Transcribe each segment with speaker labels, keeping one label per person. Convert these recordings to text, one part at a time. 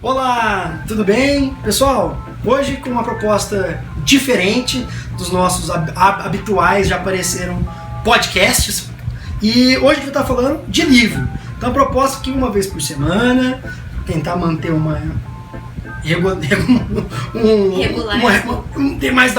Speaker 1: Olá, tudo bem? Pessoal, hoje com uma proposta diferente dos nossos habituais, já apareceram podcasts, e hoje a gente vai estar falando de livro. Então a proposta é que uma vez por semana, tentar manter dar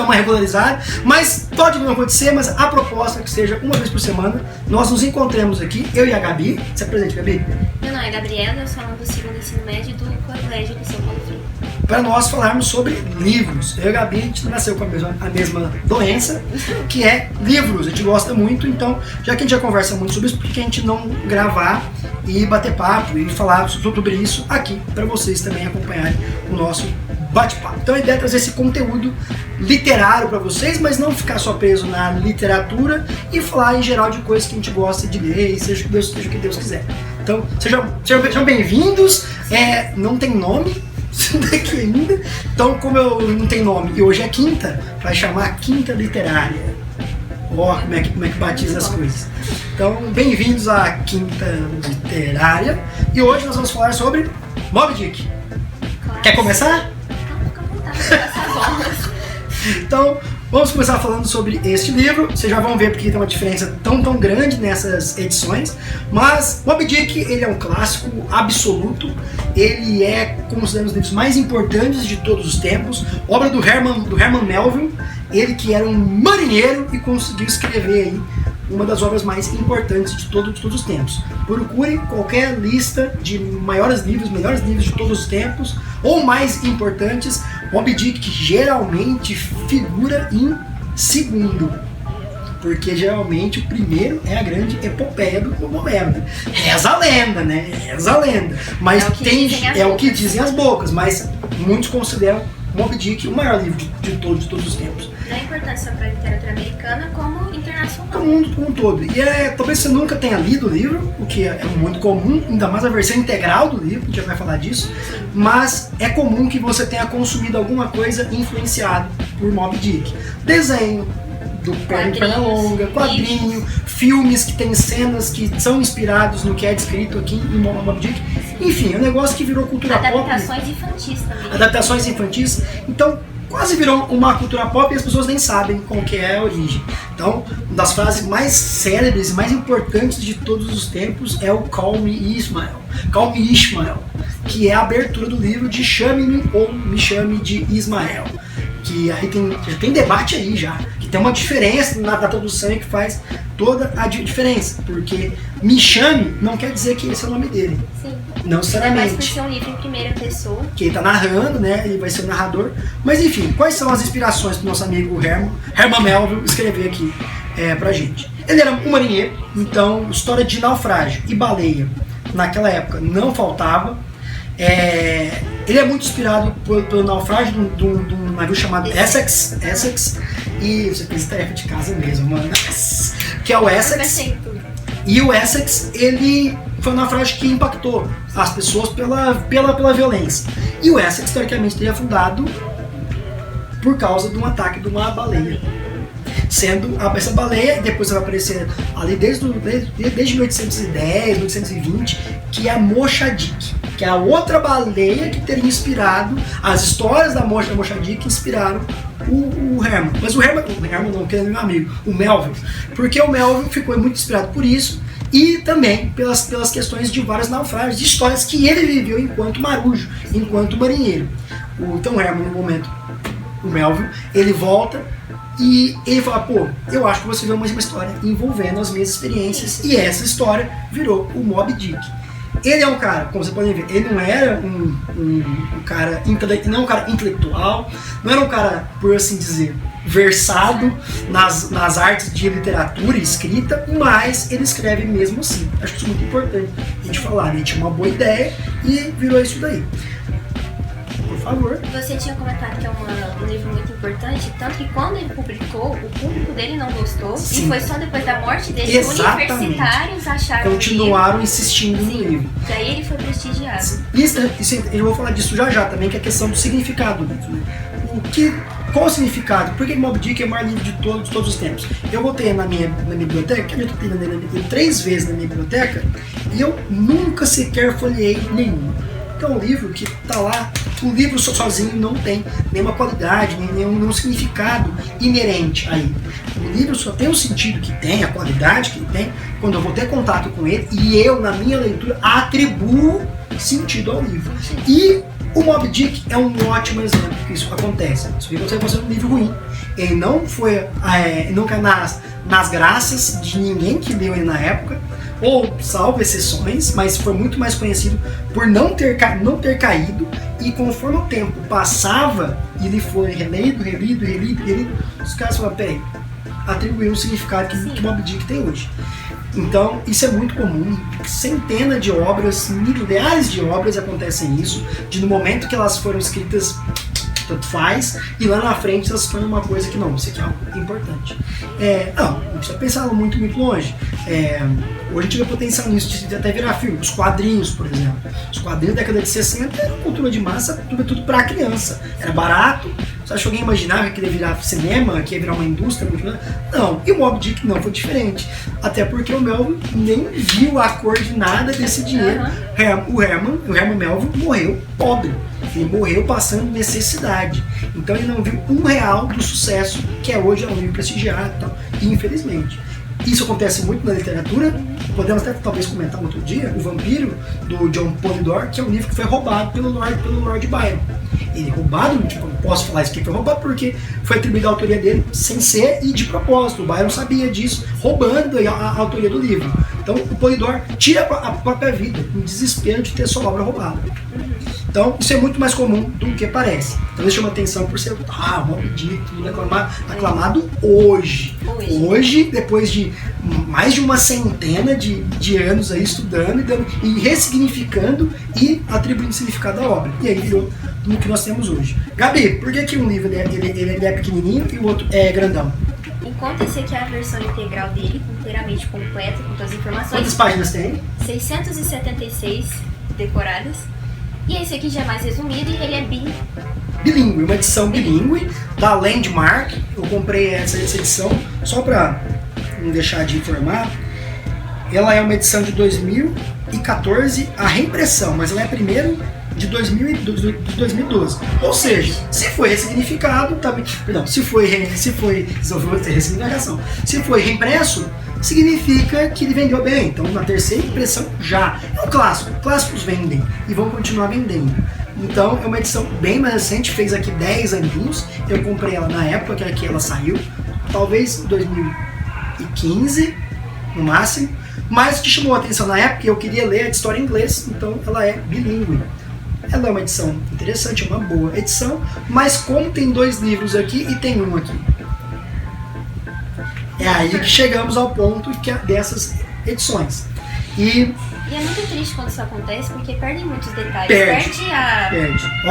Speaker 1: uma regularizada, mas pode não acontecer, mas a proposta é que seja uma vez por semana, nós nos encontremos aqui, eu e a Gabi. Se apresente, Gabi.
Speaker 2: Meu nome é Gabriela, eu sou aluna do segundo ensino médio do Colégio de São Paulo Freire.
Speaker 1: Para nós falarmos sobre livros. Eu e a Gabi, a gente nasceu com a mesma doença, que é livros. A gente gosta muito, então, já que a gente já conversa muito sobre isso, por que a gente não gravar e bater papo e falar sobre isso aqui, para vocês também acompanharem o nosso bate-papo. Então a ideia é trazer esse conteúdo literário para vocês, mas não ficar só preso na literatura e falar em geral de coisas que a gente gosta de ler, e seja o que Deus quiser. Então, sejam bem-vindos. Não tem nome isso daqui ainda. Então, como eu não tenho nome e hoje é quinta, vai chamar Quinta Literária. Ó, como é que batiza as coisas. Então, bem-vindos à Quinta Literária. E hoje nós vamos falar sobre Moby Dick. Claro. Quer começar?
Speaker 2: Fica à vontade, essas horas.
Speaker 1: Então, vamos começar falando sobre este livro. Vocês já vão ver porque tem uma diferença tão grande nessas edições. Mas Moby Dick, ele é um clássico absoluto. Ele é considerado um dos livros mais importantes de todos os tempos. Obra do Herman Melville. Ele que era um marinheiro e conseguiu escrever aí uma das obras mais importantes de todos os tempos. Procure qualquer lista de melhores livros de todos os tempos, ou mais importantes. Moby Dick geralmente figura em segundo, porque geralmente o primeiro é a grande epopeia do Homero. Reza a lenda, né? Reza a lenda. Mas é o que dizem as bocas, mas muitos consideram Moby Dick o maior livro de todos os tempos.
Speaker 2: Não é importante só para a literatura americana, como internacional.
Speaker 1: Para o mundo como um todo. E talvez você nunca tenha lido o livro, o que é muito comum, ainda mais a versão integral do livro, a gente já vai falar disso, mas é comum que você tenha consumido alguma coisa influenciada por Moby Dick. Desenho do Pernalonga, quadrinho, filmes que tem cenas que são inspirados no que é descrito aqui em Moby Dick. Enfim, é um negócio que virou cultura pop.
Speaker 2: Adaptações infantis também.
Speaker 1: Adaptações infantis. Então, quase virou uma cultura pop e as pessoas nem sabem qual que é a origem. Então, uma das frases mais célebres e mais importantes de todos os tempos é o Call Me Ishmael. Call Me Ishmael, que é a abertura do livro de Chame-me ou Me Chame de Ismael. Que aí tem debate aí já, que tem uma diferença na tradução e que faz toda a diferença, porque Me Chame não quer dizer que esse é o nome dele.
Speaker 2: Sim.
Speaker 1: Não necessariamente.
Speaker 2: Vai ser um livro em primeira pessoa.
Speaker 1: Que ele está narrando, né? Ele vai ser o narrador. Mas enfim, quais são as inspirações do nosso amigo Herman Melville escrever aqui pra gente? Ele era um marinheiro, então história de naufrágio e baleia naquela época não faltava. Ele é muito inspirado pelo naufrágio de um navio chamado Essex, e você fez tarefa de casa mesmo, mano, que é o Essex. E o Essex, ele foi um naufrágio que impactou as pessoas pela violência. E o Essex, teoricamente, teria afundado por causa de um ataque de uma baleia. Sendo essa baleia, depois vai aparecer ali desde 1810, 1820, que é a Mocha-Dick, que é a outra baleia que teria inspirado as histórias da Mocha-Dick, que inspiraram o Herman. Mas o Herman não, que é meu amigo, o Melville, porque o Melville ficou muito inspirado por isso e também pelas questões de vários naufrágios, de histórias que ele viveu enquanto marujo, enquanto marinheiro. Então o Herman, no momento, o Melville, ele volta e ele fala, pô, eu acho que você viu uma história envolvendo as minhas experiências, e essa história virou o Moby Dick. Ele é um cara, como vocês podem ver, ele não era um cara intelectual, não era um cara, por assim dizer, versado nas artes de literatura e escrita, mas ele escreve mesmo assim. Acho que isso é muito importante a gente falar, né? Ele tinha uma boa ideia e virou isso daí. Por favor.
Speaker 2: Você tinha comentado que é um livro muito importante, tanto que quando ele publicou, o público dele não gostou. Sim. E foi só depois da morte dele que universitários acharam
Speaker 1: continuaram insistindo no livro.
Speaker 2: E aí ele foi prestigiado.
Speaker 1: Isso, eu vou falar disso já também, que é a questão do significado do livro, né? Qual o significado? Por que Moby Dick é o maior livro de todos os tempos? Eu voltei na minha biblioteca, que eu tenho 3 vezes na minha biblioteca, e eu nunca sequer folheei nenhum. que é um livro que tá lá, o livro sozinho não tem nenhuma qualidade, nenhum significado inerente a ele. O livro só tem o sentido que tem, a qualidade que ele tem, quando eu vou ter contato com ele e eu, na minha leitura, atribuo sentido ao livro. E o Moby Dick é um ótimo exemplo que isso acontece. Isso aqui você fosse um livro ruim. Ele não foi, não caiu nas graças de ninguém que leu ele na época, ou salvo exceções, mas foi muito mais conhecido por não ter caído, e conforme o tempo passava e ele foi relido, os caras falaram, peraí, atribuiu um significado que Moby Dick tem hoje. Então, isso é muito comum, centenas de obras, milhares de obras acontecem isso, de no momento que elas foram escritas, tanto faz, e lá na frente elas tornam uma coisa que não, isso aqui é algo importante. Não precisa pensar muito longe. Hoje a gente vê potencial nisso de até virar filme. Os quadrinhos, por exemplo. Os quadrinhos da década de 60 eram cultura de massa, tudo pra criança. Era barato. Você acha que alguém imaginava que ele ia virar cinema, que ia virar uma indústria? Não. E o Moby Dick não, foi diferente. Até porque o Melville nem viu a cor de nada desse dinheiro. O Herman Melville morreu pobre. Ele morreu passando necessidade. Então ele não viu R$1 do sucesso que é hoje um livro prestigiado e tal. E infelizmente. Isso acontece muito na literatura. Podemos até talvez comentar um outro dia, O Vampiro, do John Polidor, que é um livro que foi roubado pelo Lord Byron. Ele roubado, não posso falar isso que foi roubado porque foi atribuído a autoria dele sem ser e de propósito. O Byron sabia disso, roubando a autoria do livro. Então o Polidor tira a própria vida, em desespero de ter sua obra roubada. Então isso é muito mais comum do que parece. Então isso chama atenção por ser Moby Dick, tudo aclamado hoje. Hoje, depois de mais de uma centena de anos aí estudando e ressignificando e atribuindo significado à obra. E aí virou no que nós temos hoje. Gabi, por que um livro ele é pequenininho e o outro é grandão?
Speaker 2: Enquanto esse aqui é a versão integral dele, inteiramente completa, com todas as informações.
Speaker 1: Quantas páginas tem?
Speaker 2: 676 decoradas. E esse aqui já é mais resumido e ele é
Speaker 1: bilíngue, uma edição bilíngue da Landmark. Eu comprei essa edição só para não deixar de informar. Ela é uma edição de 2014, a reimpressão, mas ela é a primeira de 2012. Ou seja, se foi ressignificado, também, perdão, se foi ressignificação, se foi reimpresso, significa que ele vendeu bem. Então, na terceira impressão, já. É um clássico. Clássicos vendem e vão continuar vendendo. Então, é uma edição bem mais recente, fez aqui 10 aninhos. Eu comprei ela na época que ela saiu, talvez 2015, no máximo. Mas o que chamou a atenção na época, eu queria ler a história em inglês, então ela é bilíngue. Ela é uma edição interessante, é uma boa edição, mas como tem 2 livros aqui e tem um aqui. É aí que chegamos ao ponto dessas edições. E
Speaker 2: é muito triste quando isso acontece, porque perdem muitos detalhes.
Speaker 1: Perde.
Speaker 2: A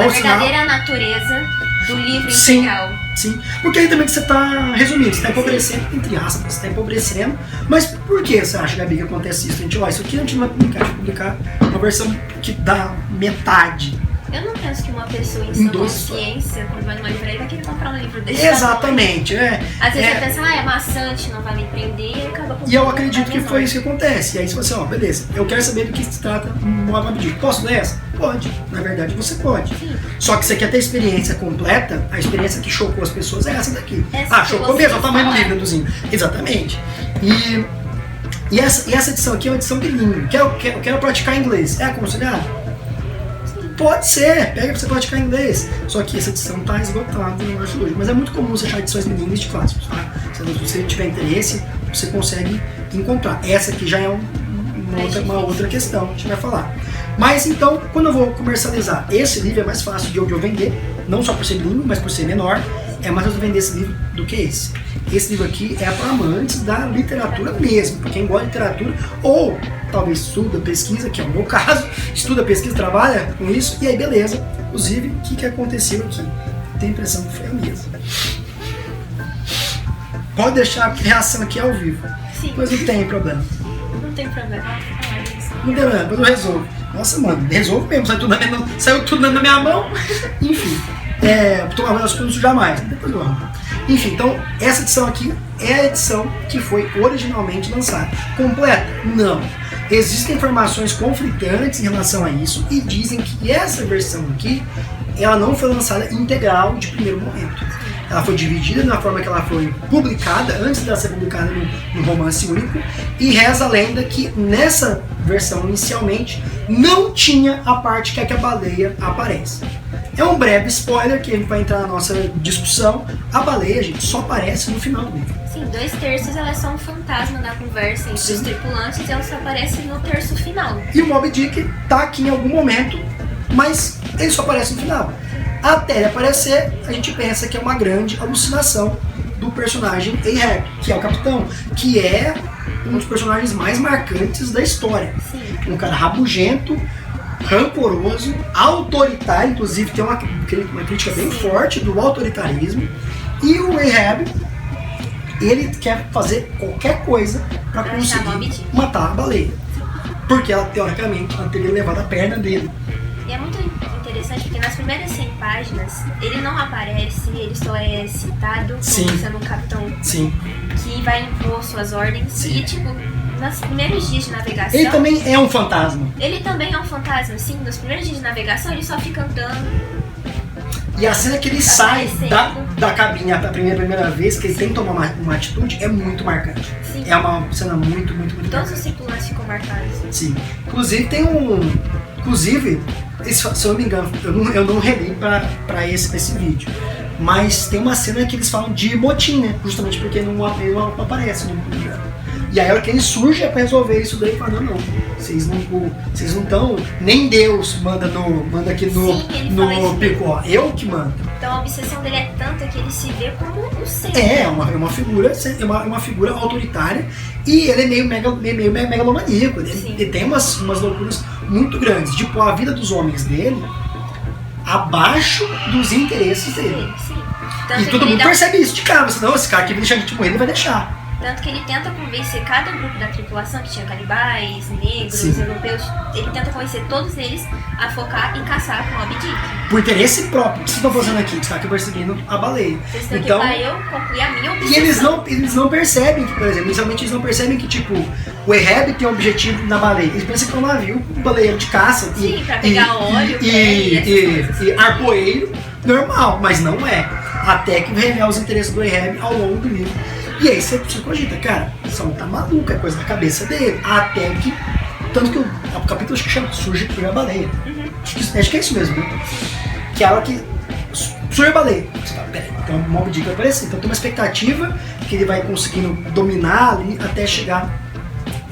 Speaker 2: verdadeira natureza do livro integral.
Speaker 1: Sim, porque aí também que você está resumindo, você está empobrecendo, entre aspas, você está empobrecendo. Mas por que você acha, Gabi, que acontece isso? Isso aqui a gente não vai publicar, a gente vai publicar uma versão que dá metade.
Speaker 2: Eu não penso que uma pessoa em sua consciência, quando vai numa livraria, vai querer comprar um livro desse.
Speaker 1: Exatamente,
Speaker 2: Às vezes você pensa, é maçante, não vai me prender, e acaba comprando.
Speaker 1: E eu acredito que foi isso que acontece. E aí você fala assim, beleza, eu quero saber do que se trata Moby Dick. Posso ler essa? Pode, na verdade você pode. Sim. Só que você quer ter a experiência completa, a experiência que chocou as pessoas é essa daqui. Chocou mesmo, é o tamanho do livro, Duzinho. Exatamente. E essa edição aqui é uma edição bilíngue. Eu quero praticar inglês. É aconselhado? Pode ser, pega pra você praticar inglês. Só que essa edição tá esgotada no acho hoje. Mas é muito comum você achar edições bilíngues de clássicos, tá? Se você tiver interesse, você consegue encontrar. Essa aqui já é uma outra questão que a gente vai falar. Mas então, quando eu vou comercializar, esse livro é mais fácil de eu vender, não só por ser bilíngue, mas por ser menor. É mais fácil vender esse livro do que esse. Esse livro aqui é para amantes da literatura mesmo, para quem gosta de literatura, ou talvez estuda, pesquisa, que é o meu caso, estuda, pesquisa, trabalha com isso, e aí beleza. Inclusive, o que aconteceu aqui? Tem a impressão que foi a mesma. Pode deixar a reação aqui ao vivo.
Speaker 2: Sim.
Speaker 1: Mas não tem problema.
Speaker 2: Não tem problema.
Speaker 1: Não tem problema, depois eu resolvo. Nossa, mano, resolvo mesmo, saiu tudo na minha mão. Enfim. As coisas jamais, depois eu amo. Enfim, então essa edição aqui é a edição que foi originalmente lançada. Completa? Não. Existem informações conflitantes em relação a isso e dizem que essa versão aqui, ela não foi lançada integral de primeiro momento. Ela foi dividida na forma que ela foi publicada, antes de ela ser publicada no romance único, e reza a lenda que nessa versão inicialmente não tinha a parte que é que a baleia aparece. É um breve spoiler que a gente vai entrar na nossa discussão. A baleia, gente, só aparece no final do livro.
Speaker 2: Sim, 2/3 ela é só um fantasma na conversa entre os tripulantes e ela só aparece no terço final.
Speaker 1: E o Moby Dick tá aqui em algum momento, mas ele só aparece no final. Até ele aparecer, a gente pensa que é uma grande alucinação do personagem Ahab, que é o capitão, que é um dos personagens mais marcantes da história.
Speaker 2: Sim.
Speaker 1: Um cara rabugento, rancoroso, autoritário, inclusive tem uma crítica bem forte do autoritarismo. E o Ahab, ele quer fazer qualquer coisa para conseguir matar a baleia. Porque ela, teoricamente, ela teria levado a perna dele.
Speaker 2: E é muito interessante porque nas primeiras 100 páginas ele não aparece, ele só é citado como sendo um capitão que vai impor suas ordens. Sim. E tipo, nos primeiros dias de navegação...
Speaker 1: Ele também é um fantasma.
Speaker 2: Ele também é um fantasma, sim. Nos primeiros dias de navegação ele só fica andando.
Speaker 1: E a cena que ele sai da cabine a primeira vez, que ele tem que tomar uma atitude, é muito marcante.
Speaker 2: Sim.
Speaker 1: É uma cena muito
Speaker 2: Todos
Speaker 1: marcante.
Speaker 2: os tripulantes ficam marcados.
Speaker 1: Sim. Inclusive tem se eu não me engano, eu não reli pra esse vídeo. Mas tem uma cena que eles falam de motim, né? Justamente porque ele não aparece, né? E aí a hora que ele surge é pra resolver isso daí, fala, não, vocês não estão, nem Deus manda aqui no Picó, eu que mando.
Speaker 2: Então a obsessão dele é tanta que ele se vê como o ser.
Speaker 1: É uma figura autoritária e ele é meio megalomaníaco, ele tem umas loucuras muito grandes, de pôr a vida dos homens dele abaixo dos interesses dele.
Speaker 2: Sim.
Speaker 1: E todo mundo percebe isso de cara, senão esse cara que vai deixar a gente morrer, ele vai deixar.
Speaker 2: Tanto que ele tenta convencer cada grupo da tripulação, que tinha canibais, negros, europeus, ele tenta convencer todos eles a focar em caçar com o Moby Dick.
Speaker 1: Por interesse próprio. O que vocês estão fazendo aqui? Vocês estão aqui perseguindo a baleia.
Speaker 2: Vocês estão aqui pra eu concluir a minha obsessão.
Speaker 1: E eles não percebem que, por exemplo, inicialmente eles não percebem que, tipo, o Ahab tem um objetivo na baleia. Eles pensam que é um navio, um baleeiro de caça.
Speaker 2: Sim, pra pegar óleo,
Speaker 1: e arpoeiro normal, mas não é. Até que revela os interesses do Ahab ao longo do livro. E aí você cogita, cara, esse homem tá maluco, é coisa da cabeça dele. Até que, tanto que o capítulo acho que chama Surge a Baleia. Acho que é isso mesmo, né? Que é a hora que surge a baleia. Você fala, peraí, então o Moby Dick vai aparecer. Então tem uma expectativa que ele vai conseguindo dominar ali até chegar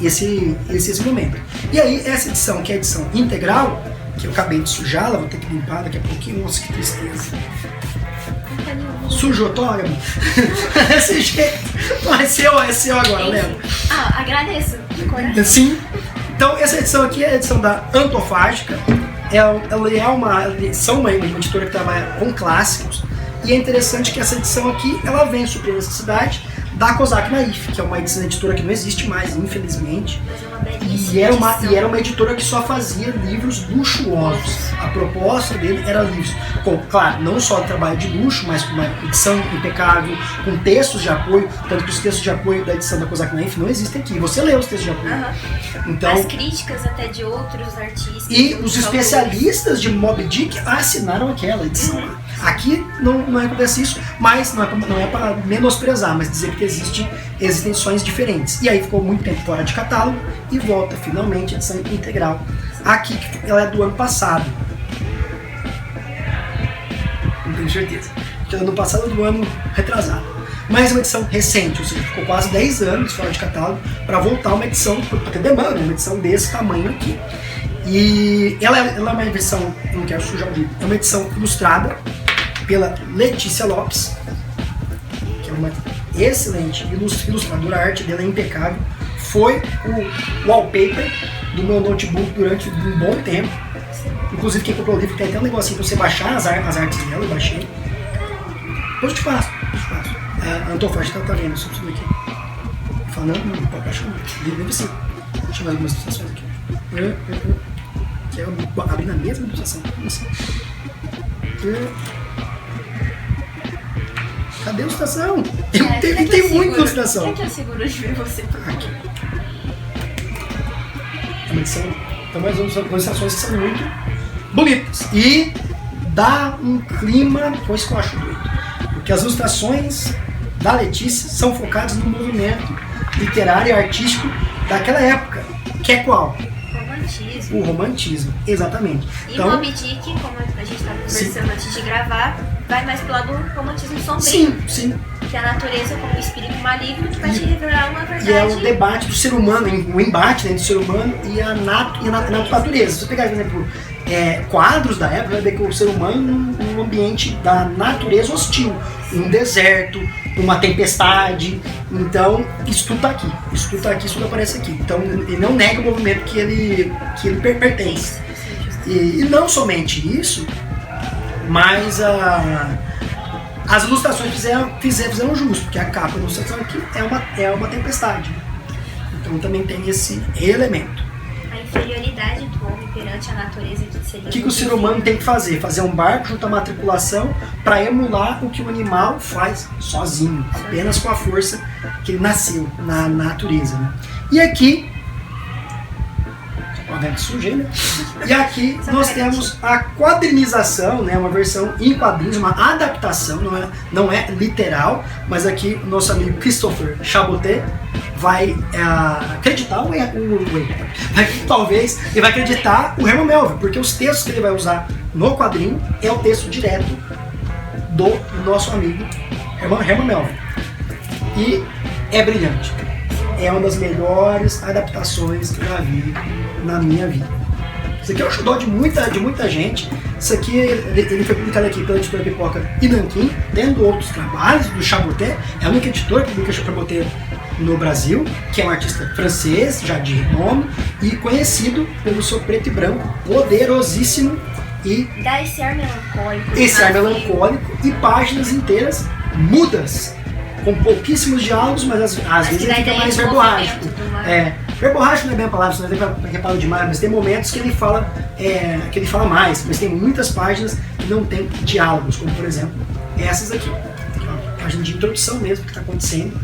Speaker 1: esse momento. E aí essa edição, que é a edição integral, que eu acabei de sujá-la, vou ter que limpar daqui a pouquinho, nossa, que tristeza. Sujou, Tória? Desse jeito. É seu agora, Léo.
Speaker 2: Agradeço.
Speaker 1: Sim. Então, essa edição aqui é a edição da Antofágica. Ela é uma editora que trabalha com clássicos. E é interessante que essa edição aqui, ela vem suprir a necessidade da Kozak Naif, que é uma editora que não existe mais, infelizmente. E era uma editora que só fazia livros luxuosos. A proposta dele era livros com, claro, não só trabalho de luxo, mas com uma edição impecável, com textos de apoio, tanto que os textos de apoio da edição da Kozak Naif não existem aqui. Você lê os textos de apoio. Então,
Speaker 2: as críticas até de outros artistas.
Speaker 1: E os especialistas de Moby Dick assinaram aquela edição. Aqui não acontece isso, mas não é para menosprezar, mas dizer que existem edições diferentes. E aí ficou muito tempo fora de catálogo e volta finalmente a edição integral. Aqui, ela é do ano passado. Não tenho certeza. Porque ela é do passado do ano retrasado. Mas é uma edição recente, ou seja, ficou quase 10 anos fora de catálogo para voltar uma edição, porque demanda uma edição desse tamanho aqui. E ela é uma versão, eu não quero sujar o livro, é uma edição ilustrada pela Letícia Lopes, que é uma excelente ilustradora, a arte dela é impecável. Foi o wallpaper do meu notebook durante um bom tempo. Inclusive, quem comprou o livro tem até um negocinho pra você baixar as artes dela, eu baixei. Depois eu te passo. A Antofágica tá vendo, só preciso aqui. Fala, não pode baixar não. Deve ser. Deixa eu ver algumas ilustrações aqui. Que é abrir na mesma ilustração. Cadê a ilustração? Tem muita ilustração.
Speaker 2: Quer que eu seguro de ver você?
Speaker 1: Aqui. Exatamente, são umas ilustrações que são muito bonitas. E dá um clima, coisa que eu acho doido. Porque as ilustrações da Letícia são focadas no movimento literário e artístico daquela época. Que é qual?
Speaker 2: Romantismo.
Speaker 1: O romantismo, exatamente.
Speaker 2: E
Speaker 1: então,
Speaker 2: Moby Dick, como a gente estava conversando antes de gravar, vai mais pro lado do romantismo sombrio.
Speaker 1: Sim.
Speaker 2: Que a natureza, como um espírito maligno, que vai te revelar uma verdade.
Speaker 1: E é o debate do ser humano, o embate, né, do ser humano e a natureza. Se você pegar, por exemplo, quadros da época, vai ver que o ser humano num ambiente da natureza hostil, um deserto, uma tempestade. Então, isso tudo tá aqui, isso tudo aparece aqui. Então, ele não nega o movimento que ele pertence. E não somente isso, mas as ilustrações fizeram justo, porque a capa da ilustração aqui é uma tempestade. Então, também tem esse elemento.
Speaker 2: A inferioridade do homem perante a natureza que seria...
Speaker 1: O que o ser humano tem que fazer? Fazer um barco junto a uma tripulação para emular o que o animal faz sozinho, apenas com a força que ele nasceu na natureza. Né? E aqui, sujei, né? E aqui nós temos a quadrinização, né? Uma versão em quadrinhos, uma adaptação, não é literal, mas aqui o nosso amigo Christopher Chabotet vai acreditar talvez ele vai acreditar o Herman Melville, porque os textos que ele vai usar no quadrinho é o texto direto do nosso amigo Herman Melville. E é brilhante. É uma das melhores adaptações que eu já vi na minha vida. Isso aqui é um xodó de muita gente. Isso aqui ele foi publicado aqui pela editora Pipoca e Nanquim, tendo outros trabalhos do Chabotet. É a única editora que publica Chabotet no Brasil, que é um artista francês, já de renome, e conhecido pelo seu preto e branco poderosíssimo. E
Speaker 2: dá esse ar melancólico.
Speaker 1: E páginas inteiras mudas, com pouquíssimos diálogos, mas às vezes ele fica mais verborrágico. Verborrágico não é bem a palavra, senão ele fala demais, mas tem momentos que ele fala mais, mas tem muitas páginas que não tem diálogos, como por exemplo essas aqui, que é uma página de introdução mesmo que está acontecendo,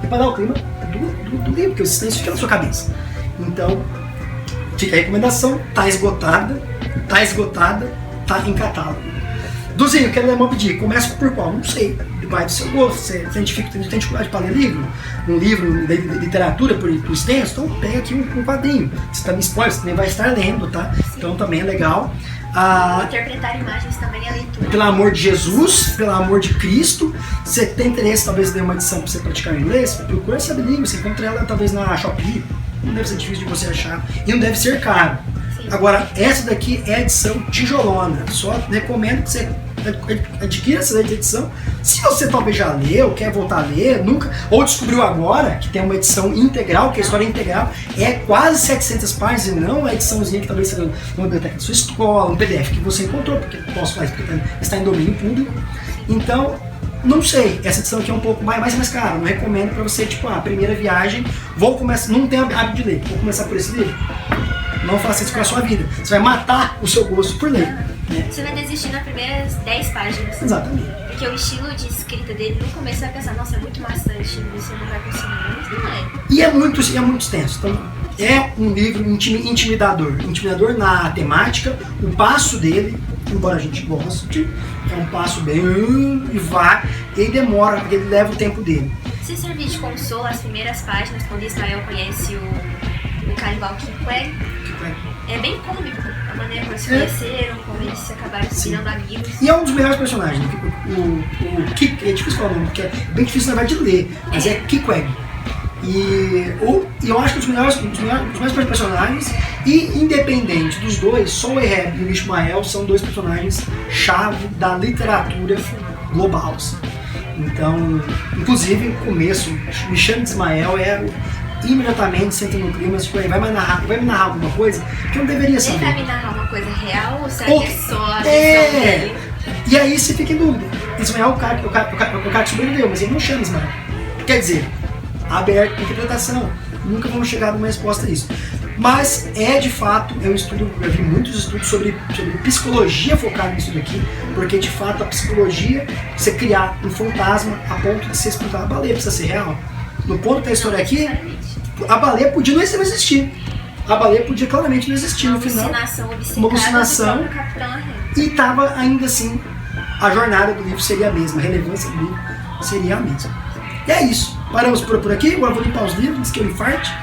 Speaker 1: e para dar o clima do livro, porque o silêncio fica na sua cabeça. Então, fica a recomendação, tá esgotada, tá em catálogo. Duzinho, quero ler Moby Dick, começa por qual? Não sei, vai do seu gosto. Você tem dificuldade para ler livro? Um livro de literatura por extenso? Então pega aqui um quadrinho. Você também spoiler, você também vai estar lendo, tá? Sim. Então também é legal.
Speaker 2: Interpretar imagens também é leitura.
Speaker 1: Pelo amor de Jesus, pelo amor de Cristo. Você tem interesse talvez em ler uma edição para você praticar inglês? Procura essa bilíngue, você encontra ela talvez na Shopee. Não deve ser difícil de você achar e não deve ser caro. Agora, essa daqui é a edição tijolona. Só recomendo que você adquira essa edição. Se você talvez já leu, quer voltar a ler, nunca, ou descobriu agora que tem uma edição integral, que é a história integral, é quase 700 páginas, e não a ediçãozinha que talvez seja numa biblioteca da sua escola, um PDF que você encontrou, porque posso falar, porque está em domínio público. Então, não sei, essa edição aqui é um pouco mais cara. Não recomendo para você, tipo, primeira viagem, vou começar, não tenho hábito de ler, vou começar por esse livro. Não faça isso com a sua vida. Você vai matar o seu gosto por ler. Né?
Speaker 2: Você vai desistir nas primeiras 10 páginas.
Speaker 1: Exatamente.
Speaker 2: Porque o estilo de escrita dele, no começo você vai pensar, nossa, é muito maçante, você não vai conseguir, mas não é.
Speaker 1: E é muito extenso. Então, é um livro intimidador. Intimidador na temática, o passo dele, embora a gente goste, é um passo bem... e vai, ele demora, porque ele leva o tempo dele.
Speaker 2: Se servir de consolo, as primeiras páginas, quando Ismael conhece o canibal Queequeg, é bem cômico a maneira como eles se conheceram, como eles se acabaram se virando amigos.
Speaker 1: E é um dos melhores personagens, né? É difícil falar o nome, porque é bem difícil na verdade de ler, mas é Queequeg. E eu acho que os melhores personagens, e independente dos dois, só o Eheb e o Ishmael são dois personagens chave da literatura global. Então, inclusive, no começo, me chama de Ismael, imediatamente senta no clima, tipo, vai me narrar alguma coisa que eu não deveria saber.
Speaker 2: Ele vai me narrar uma coisa real ou será que é só a visão dele?
Speaker 1: E aí você fica em dúvida. Ismael é o cara que sobreviveu, mas ele não chama Ismael. Quer dizer, aberto a interpretação. Nunca vamos chegar numa resposta a isso. Mas de fato, eu vi muitos estudos sobre psicologia focada nisso daqui, porque de fato a psicologia, você criar um fantasma a ponto de você explicar a baleia precisa ser real. No ponto da história aqui, a baleia podia não existir. a baleia podia claramente não existir no final. Uma alucinação. E estava ainda assim, a jornada do livro seria a mesma, a relevância do livro seria a mesma. E é isso. Paramos por aqui, agora vou limpar os livros, antes que eu infarte.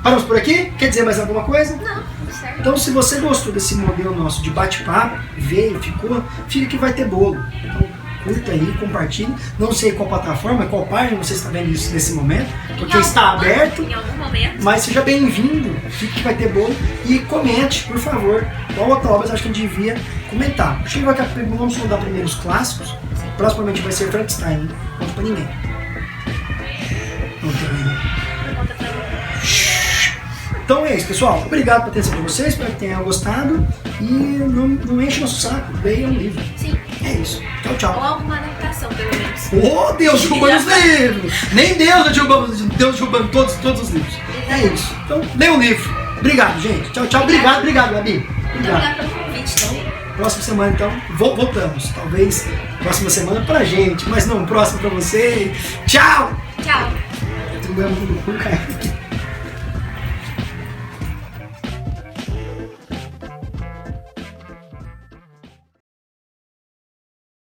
Speaker 1: Paramos por aqui? Quer dizer mais alguma coisa?
Speaker 2: Não, certo.
Speaker 1: Então, se você gostou desse modelo nosso de bate-papo, veio, ficou, fica que vai ter bolo. Então, curta aí, compartilhe. Não sei qual plataforma, qual página você está vendo isso nesse momento, porque está aberto.
Speaker 2: Em algum momento.
Speaker 1: Mas seja bem-vindo, fique que vai ter bolo. E comente, por favor, qual outra obra acho que a gente devia comentar. Acho que vamos sondar primeiro os clássicos. Proximamente vai ser Frankenstein, não conta pra ninguém. Não tem ninguém. Então é isso, pessoal. Obrigado pela atenção de vocês, espero que tenham gostado. E não enche nosso saco, leiam um livro.
Speaker 2: Sim.
Speaker 1: É isso. Tchau, tchau.
Speaker 2: Ou alguma adaptação, pelo menos.
Speaker 1: Oh, Deus derrubando os livros! Nem Deus derrubando todos os livros. É isso. Então, leiam um livro. Obrigado, gente. Tchau, tchau. Obrigado, Gabi.
Speaker 2: Obrigado pelo convite também.
Speaker 1: Próxima semana, então, voltamos. Talvez próxima semana pra gente, mas não próxima pra você. Tchau!
Speaker 2: Tchau.
Speaker 1: Tudo bem, tudo bom, cara?